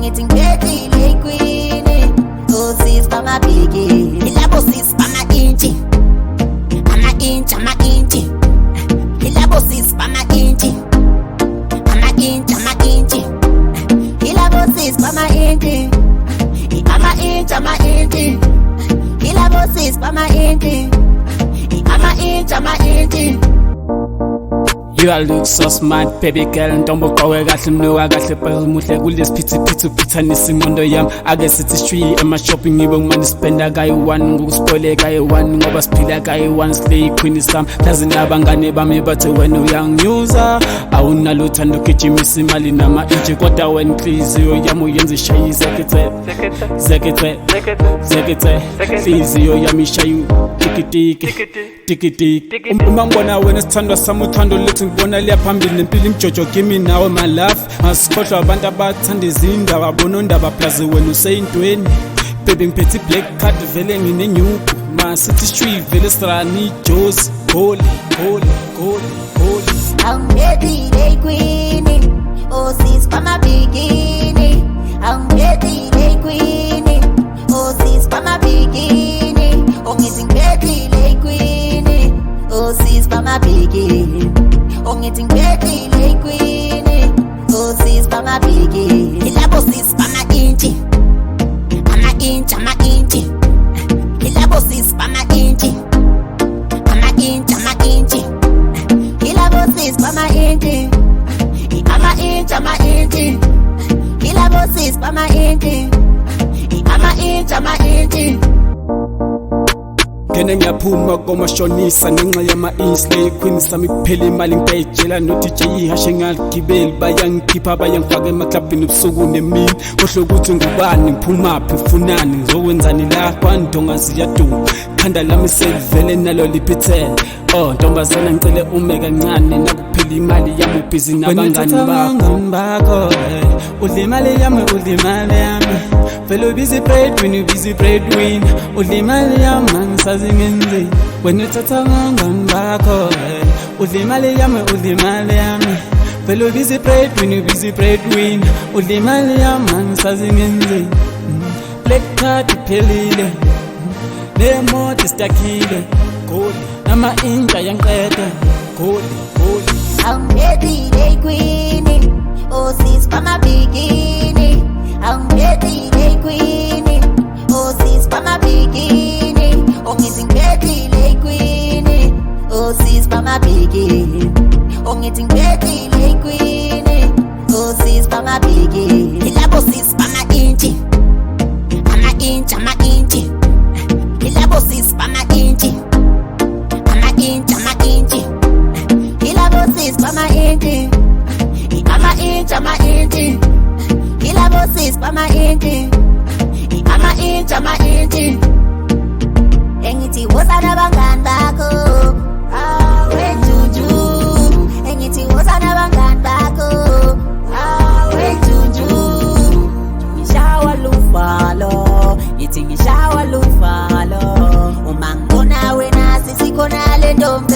ongithi ngibethile iqueen osis bamabhiki ilabo sis bama-inchi ama-inchi ilabo sis bama-inchi ama-inchi ilabo sis bama-inchi ama-inchi ilabo sis bama-inchi ama-inchi You all look so smart, baby girl. Ntombo kwawe kahle mnuka kahle but muhle kulesi phithiphithi uphithanisa imondo yami. Ake sithi street ema shopping ngibe ngimane spenda kayi-1 ngokuspoile kayi-1 ngoba siphila kayi-1 slay queen sami. Plazi nabangane bami bathi wena uyanginyuza awunalo uthando ugijimisa imali nama-inchi kodwa wena inhliziyo yami uyenza ishaye zekete inhliziyo yami ishaye tikitiki uma ngibona wena sithandwa sami uthando lethu ngibona liya phambili nempilo imjojo kimi nawe my love ngasikhohlwa abantu abathanda izindaba abonondaba plazi wena useyintweni baby ngiphethe black card vele nginenyuku ma city street vele sirani jozi holy angibethile iqueen osis bamabhikini angibethile iqueen osis bamabhikini ongithi ngibethile iqueen osis bamabhikini ongithi ngibethile iqueen osis bamabhikini ilabo sis bama-inchi ilabo sis bama-inchi ilabo sis bama-inchi ama-inchi ilabo sis bama-inchi ama-inchi ngene ngiyaphuma komashonisa ngenxa yama-inslay queen sami kuphela imali ngitayitshela no-DJ ihashe ngaligibeli bayangikhipha bayangifaka emaklabhini ubusuku nemini kohle ukuthi ngubani ngiphumaphi ngifunani ngizokwenzani la kwandonga ziyaduma khanda lami selivele nalo liphithele ntombazana ngicele ume kancane nakuphela imali yami ubhizi nabangani bakho udla imali yami vele ubhizi breadwin udla imali yami angisazi ngenzeni wena uthatha ngangani bakho udla imali yami vele ubhizi breadwin udla imali yami angisazi ngenzeni black card iphelile nemoto istakile goli nama-incha yangiqeda goli angibethile iqueen osis bamabhikini angibethile iqueen osis bamabhikini ongithi ngibethile iqueen osis bamabhikini ongithi ngibethile iqueen osis bamabhikini ilabo sis bama-inchi ilabo sis bama-inchi ilabo sis bama-inchi ama-inchi ilabo sis bama-inchi ama-inchi engithi woza nabangani bakho wejuju engithi woza nabangani bakho wejuju ngishawa luvalo ngithi ngishawa luvalo uma ngibona wena sisikhona le ntombi